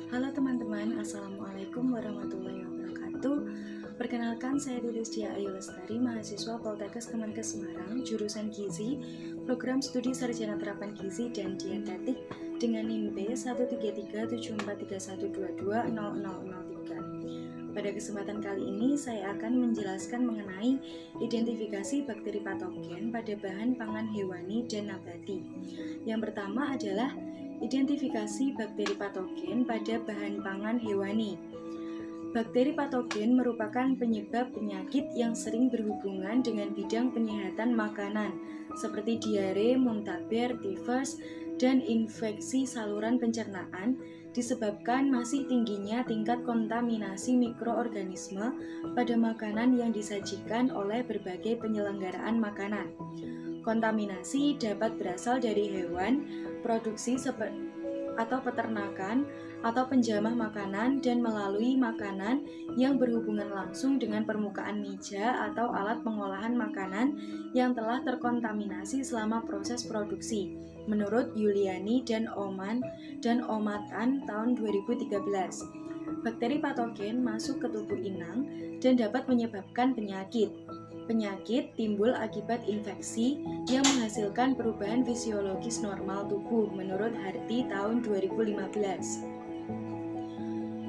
Halo teman-teman, Assalamualaikum warahmatullahi wabarakatuh. Perkenalkan, saya Dilistia Ayu Lestari, mahasiswa Poltekkes Kemenkes Semarang, jurusan Gizi, Program Studi Sarjana Terapan Gizi dan Dietetik dengan NIM B13371220003. Pada kesempatan kali ini, saya akan menjelaskan mengenai identifikasi bakteri patogen pada bahan pangan hewani dan nabati. Yang pertama adalah identifikasi bakteri patogen pada bahan pangan hewani. Bakteri patogen merupakan penyebab penyakit yang sering berhubungan dengan bidang penyehatan makanan, seperti diare, muntaber, tifus, dan infeksi saluran pencernaan, disebabkan masih tingginya tingkat kontaminasi mikroorganisme pada makanan yang disajikan oleh berbagai penyelenggaraan makanan. Kontaminasi dapat berasal dari hewan, produksi atau peternakan, atau penjamah makanan, dan melalui makanan yang berhubungan langsung dengan permukaan meja atau alat pengolahan makanan yang telah terkontaminasi selama proses produksi, menurut Yuliani dan Omatan tahun 2013. Bakteri patogen masuk ke tubuh inang dan dapat menyebabkan penyakit. Penyakit timbul akibat infeksi yang menghasilkan perubahan fisiologis normal tubuh, menurut Harty tahun 2015.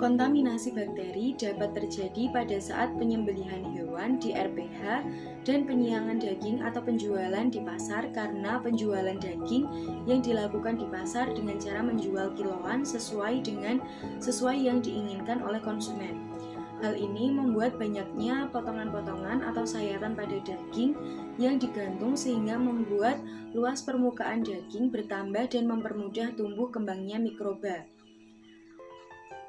Kontaminasi bakteri dapat terjadi pada saat penyembelihan hewan di RPH dan penyiangan daging atau penjualan di pasar, karena penjualan daging yang dilakukan di pasar dengan cara menjual kiloan sesuai yang diinginkan oleh konsumen. Hal ini membuat banyaknya potongan-potongan atau sayatan pada daging yang digantung, sehingga membuat luas permukaan daging bertambah dan mempermudah tumbuh kembangnya mikroba.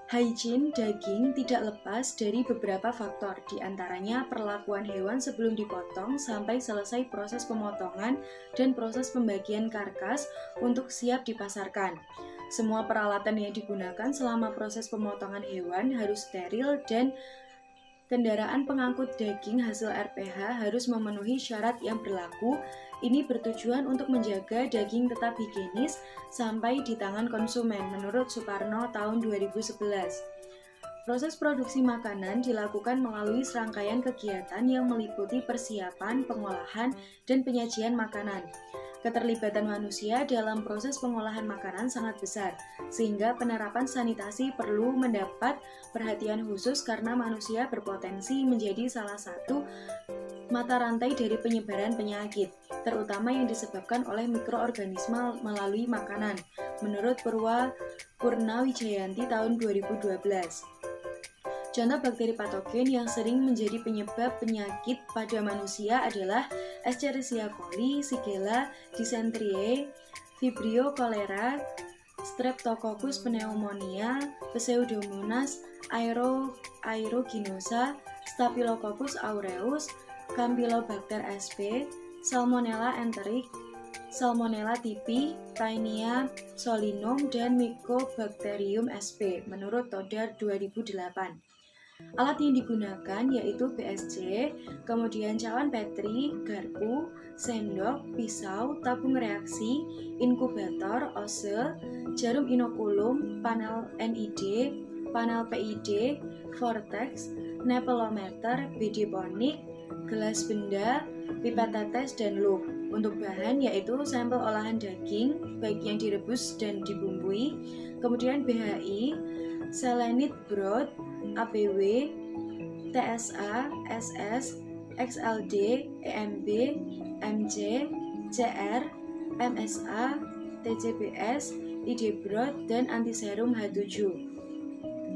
Hygiene daging tidak lepas dari beberapa faktor, di antaranya perlakuan hewan sebelum dipotong sampai selesai proses pemotongan dan proses pembagian karkas untuk siap dipasarkan. Semua peralatan yang digunakan selama proses pemotongan hewan harus steril, dan kendaraan pengangkut daging hasil RPH harus memenuhi syarat yang berlaku. Ini bertujuan untuk menjaga daging tetap higienis sampai di tangan konsumen, menurut Suparno tahun 2011. Proses produksi makanan dilakukan melalui serangkaian kegiatan yang meliputi persiapan, pengolahan, dan penyajian makanan. Keterlibatan manusia dalam proses pengolahan makanan sangat besar, sehingga penerapan sanitasi perlu mendapat perhatian khusus karena manusia berpotensi menjadi salah satu mata rantai dari penyebaran penyakit, terutama yang disebabkan oleh mikroorganisme melalui makanan, menurut Purnawijayanti tahun 2012. Contoh bakteri patogen yang sering menjadi penyebab penyakit pada manusia adalah Escherichia coli, Shigella, Dysentery, Vibrio cholera, Streptococcus pneumonia, Pseudomonas aeruginosa, Staphylococcus aureus, Campylobacter sp, Salmonella enteric, Salmonella typhi, Taenia solinum, dan Mycobacterium sp, menurut Todar 2008. Alat yang digunakan yaitu BSC, kemudian cawan Petri, garpu, sendok, pisau, tabung reaksi, inkubator, ose, jarum inokulum, panel NID, panel PID, vortex, nepelometer, BD ponik, gelas benda, pipet tetes, dan loop. Untuk bahan yaitu sampel olahan daging, baik yang direbus dan dibumbui, kemudian BHI, selenit broth, ABW, TSA, SS, XLD, EMB, MC, CR, MSA, TCBS, ID broth, dan antiserum H7.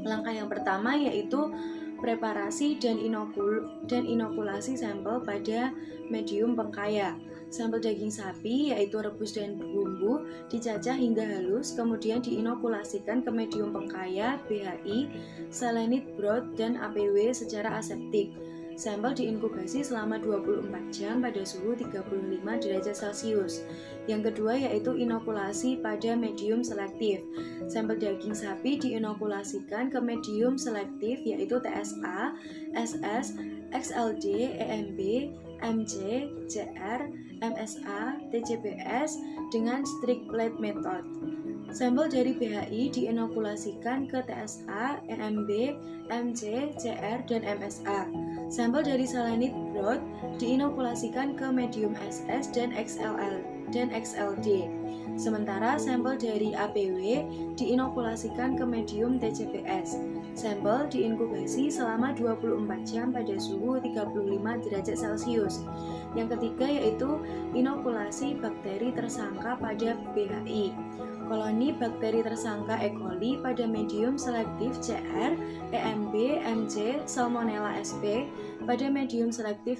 Langkah yang pertama yaitu preparasi dan inokulasi sampel pada medium pengkaya. Sampel daging sapi yaitu rebus dan bumbu dicacah hingga halus, kemudian diinokulasikan ke medium pengkaya, BHI, selenit broth, dan APW secara aseptik. Sampel diinkubasi selama 24 jam pada suhu 35 derajat Celcius. Yang kedua yaitu inokulasi pada medium selektif. Sampel daging sapi diinokulasikan ke medium selektif yaitu TSA, SS, XLD, EMB, MC, CR, MSA, TCBS dengan strict plate method. Sampel dari BHI diinokulasikan ke TSA, EMB, MC, CR, dan MSA. Sampel dari Salenit Broad diinokulasikan ke medium SS dan XLL dan XLD. Sementara sampel dari APW diinokulasikan ke medium TCPS. Sampel diinkubasi selama 24 jam pada suhu 35 derajat Celcius. Yang ketiga yaitu inokulasi bakteri tersangka pada BHI. Koloni bakteri tersangka E. coli pada medium selektif CR, EMB, MC, Salmonella sp pada medium selektif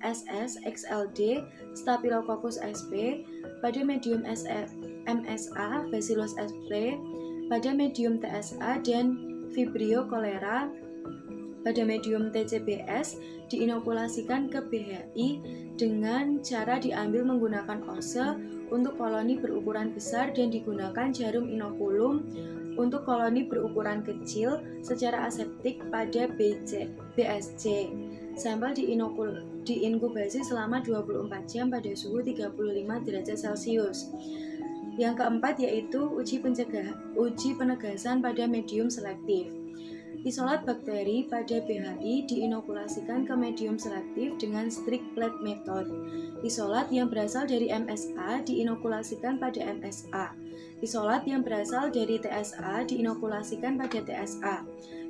SS, XLD, Staphylococcus sp pada medium MSA, Bacillus sp pada medium TSA, dan Vibrio cholera pada medium TCBS diinokulasikan ke BHI dengan cara diambil menggunakan ose untuk koloni berukuran besar dan digunakan jarum inokulum untuk koloni berukuran kecil secara aseptik pada BSC. Sampel diinkubasi selama 24 jam pada suhu 35 derajat Celcius. Yang keempat yaitu uji penegasan pada medium selektif. Isolat bakteri pada BHI diinokulasikan ke medium selektif dengan strict plate method. Isolat yang berasal dari MSA diinokulasikan pada MSA. Isolat yang berasal dari TSA diinokulasikan pada TSA.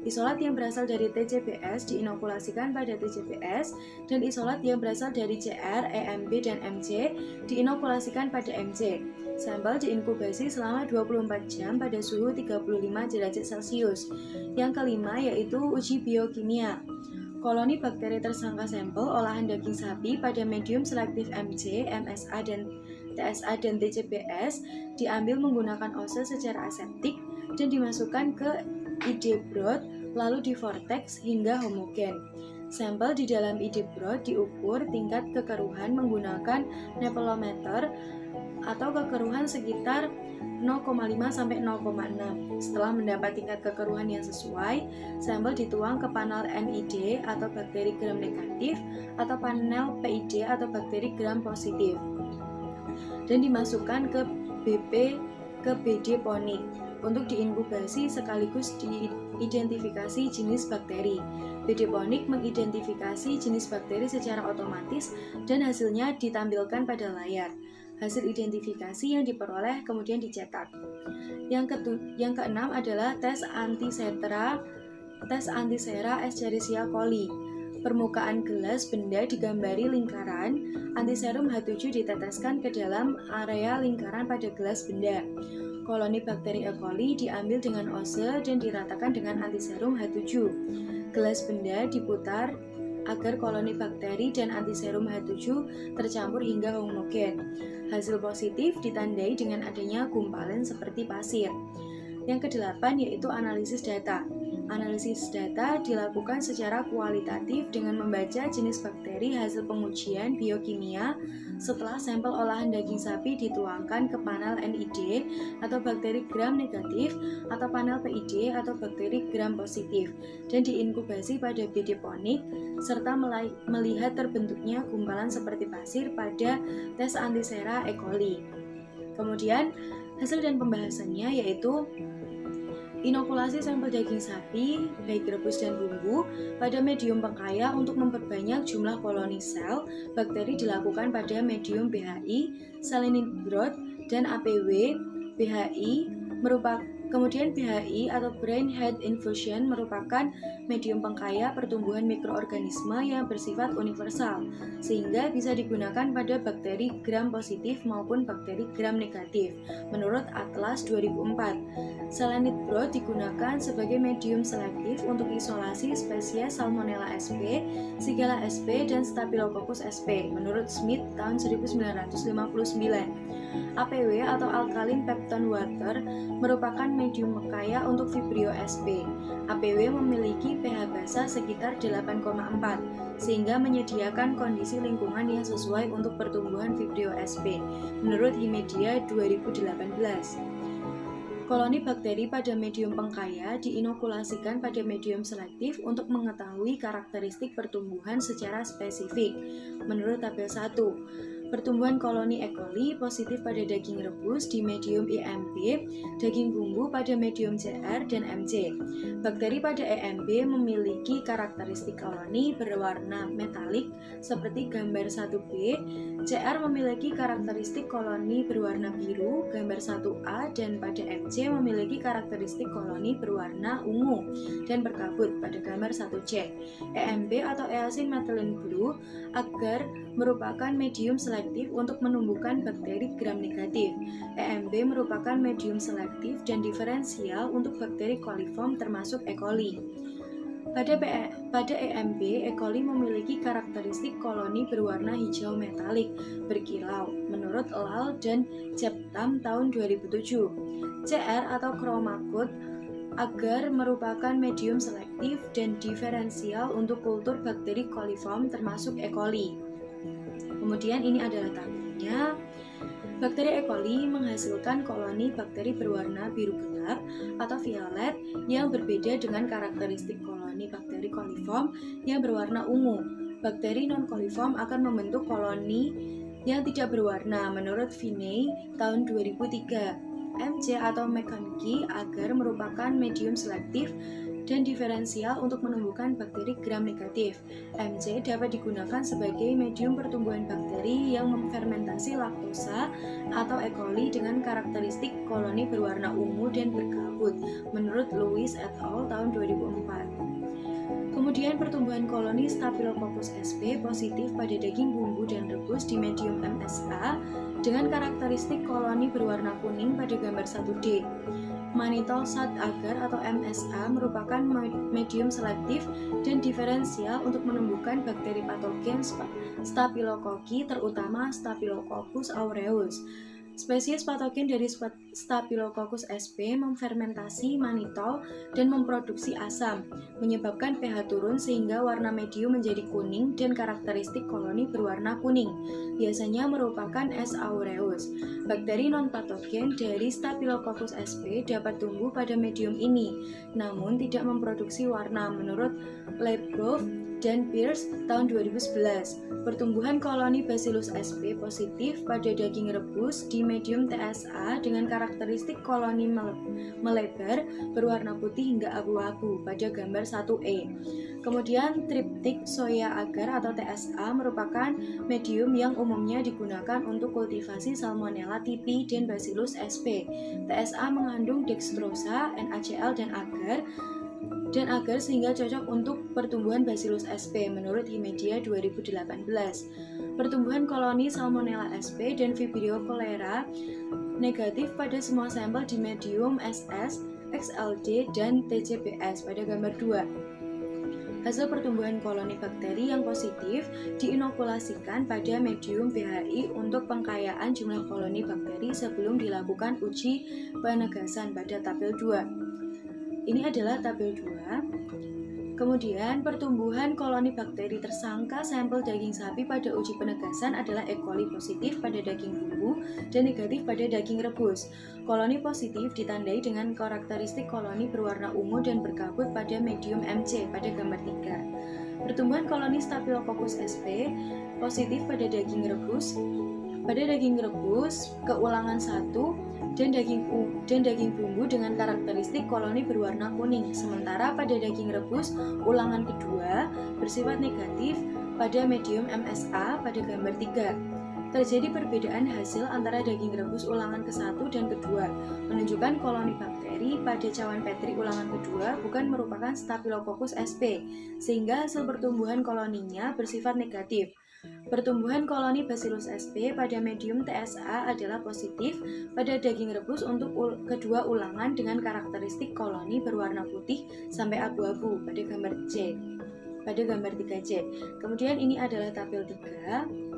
Isolat yang berasal dari TCBS diinokulasikan pada TCBS, dan isolat yang berasal dari CR, EMB, dan MC diinokulasikan pada MC. Sampel diinkubasi selama 24 jam pada suhu 35 derajat Celcius. Yang kelima yaitu uji biokimia. Koloni bakteri tersangka sampel olahan daging sapi pada medium selektif MC, MSA, dan TSA dan TCBS diambil menggunakan ose secara aseptik dan dimasukkan ke ID Broad lalu di vortex hingga homogen. Sampel di dalam ID Broad diukur tingkat kekeruhan menggunakan nepelometer atau kekeruhan sekitar 0,5 sampai 0,6. Setelah mendapat tingkat kekeruhan yang sesuai, sampel dituang ke panel NID atau bakteri gram negatif atau panel PID atau bakteri gram positif dan dimasukkan ke BD Ponik untuk diinkubasi sekaligus diidentifikasi jenis bakteri. BD Ponik mengidentifikasi jenis bakteri secara otomatis dan hasilnya ditampilkan pada layar. Hasil identifikasi yang diperoleh kemudian dicetak. Yang keenam adalah tes antisera Escherichia coli. Permukaan gelas benda digambari lingkaran, antiserum H7 diteteskan ke dalam area lingkaran pada gelas benda. Koloni bakteri E. coli diambil dengan ose dan diratakan dengan antiserum H7. Gelas benda diputar agar koloni bakteri dan antiserum H7 tercampur hingga homogen. Hasil positif ditandai dengan adanya gumpalan seperti pasir. Yang kedelapan yaitu analisis data. Analisis data dilakukan secara kualitatif dengan membaca jenis bakteri hasil pengujian biokimia setelah sampel olahan daging sapi dituangkan ke panel NID atau bakteri gram negatif atau panel PID atau bakteri gram positif dan diinkubasi pada BD Ponik serta melihat terbentuknya gumpalan seperti pasir pada tes antisera E. coli. Kemudian hasil dan pembahasannya yaitu inokulasi sampel daging sapi, baik rebus dan bumbu, pada medium pengkaya untuk memperbanyak jumlah koloni sel bakteri dilakukan pada medium BHI, Salenit Broad, dan APW. Kemudian BHI atau Brain Head Infusion merupakan medium pengkaya pertumbuhan mikroorganisme yang bersifat universal, sehingga bisa digunakan pada bakteri gram positif maupun bakteri gram negatif, menurut Atlas 2004. Salenit Broad digunakan sebagai medium selektif untuk isolasi spesies Salmonella sp, Shigella sp, dan Staphylococcus sp, menurut Smith tahun 1959. APW atau Alkaline Peptone Water merupakan medium pengkaya untuk Vibrio sp. APW memiliki pH basa sekitar 8,4 sehingga menyediakan kondisi lingkungan yang sesuai untuk pertumbuhan Vibrio sp, menurut Himedia 2018. Koloni bakteri pada medium pengkaya diinokulasikan pada medium selektif untuk mengetahui karakteristik pertumbuhan secara spesifik. Menurut tabel 1, Pertumbuhan koloni E. coli positif pada daging rebus di medium IMB, daging bumbu pada medium CR dan MC. Bakteri pada EMB memiliki karakteristik koloni berwarna metalik seperti gambar 1B. CR memiliki karakteristik koloni berwarna biru, gambar 1A, dan pada MC memiliki karakteristik koloni berwarna ungu dan berkabut pada gambar 1C. EMB atau eosin methylene blue agar merupakan medium selektif untuk menumbuhkan bakteri gram negatif. EMB merupakan medium selektif dan diferensial untuk bakteri coliform termasuk E. coli. Pada EMB, E. coli memiliki karakteristik koloni berwarna hijau metalik berkilau menurut Lal dan Cheptam tahun 2007. CR atau Chromacode agar merupakan medium selektif dan diferensial untuk kultur bakteri coliform termasuk E. coli. Kemudian ini adalah tabelnya. Bakteri E. coli menghasilkan koloni bakteri berwarna biru gelap atau violet yang berbeda dengan karakteristik koloni bakteri coliform yang berwarna ungu. Bakteri non-coliform akan membentuk koloni yang tidak berwarna menurut Vinay tahun 2003. MC atau McConkie agar merupakan medium selektif dan diferensial untuk menumbuhkan bakteri gram negatif. MC dapat digunakan sebagai medium pertumbuhan bakteri yang memfermentasi laktosa atau E. coli dengan karakteristik koloni berwarna ungu dan berkabut menurut Lewis et al. Tahun 2004. Kemudian pertumbuhan koloni Staphylococcus sp positif pada daging bumbu dan rebus di medium MSA dengan karakteristik koloni berwarna kuning pada gambar 1D. Mannitol Sat agar atau MSA merupakan medium selektif dan diferensial untuk menumbuhkan bakteri patogen Staphylococcus terutama Staphylococcus aureus. Spesies patogen dari Staphylococcus sp memfermentasi mannitol dan memproduksi asam, menyebabkan pH turun sehingga warna medium menjadi kuning dan karakteristik koloni berwarna kuning, biasanya merupakan S. aureus. Bakteri non-patogen dari Staphylococcus sp dapat tumbuh pada medium ini, namun tidak memproduksi warna menurut Leibov dan Pierce tahun 2011. Pertumbuhan koloni Bacillus sp positif pada daging rebus di medium TSA dengan karakteristik koloni melebar berwarna putih hingga abu-abu pada gambar 1E. Kemudian triptik soya agar atau TSA merupakan medium yang umumnya digunakan untuk kultivasi Salmonella typhi dan Bacillus sp. TSA mengandung dextrosa, NaCl dan agar sehingga cocok untuk pertumbuhan Bacillus sp menurut Himedia 2018. Pertumbuhan koloni Salmonella sp dan Vibrio cholera negatif pada semua sampel di medium SS, XLD, dan TCBS pada gambar 2. Hasil pertumbuhan koloni bakteri yang positif diinokulasikan pada medium BHI untuk pengkayaan jumlah koloni bakteri sebelum dilakukan uji penegasan pada tabel 2. Ini adalah tabel 2. Kemudian pertumbuhan koloni bakteri tersangka sampel daging sapi pada uji penegasan adalah E. coli positif pada daging bumbu dan negatif pada daging rebus. Koloni positif ditandai dengan karakteristik koloni berwarna ungu dan berkabut pada medium MC pada gambar 3. Pertumbuhan koloni Staphylococcus sp positif pada daging rebus. Pada daging rebus, keulangan 1 dan daging bumbu dengan karakteristik koloni berwarna kuning. Sementara pada daging rebus, ulangan kedua bersifat negatif pada medium MSA pada gambar 3. Terjadi perbedaan hasil antara daging rebus ulangan ke-1 dan kedua, menunjukkan koloni bakteri pada cawan Petri ulangan kedua bukan merupakan Staphylococcus sp, sehingga hasil pertumbuhan koloninya bersifat negatif. Pertumbuhan koloni Bacillus sp pada medium TSA adalah positif pada daging rebus untuk kedua ulangan dengan karakteristik koloni berwarna putih sampai abu-abu pada gambar 3C. Kemudian ini adalah tabel 3.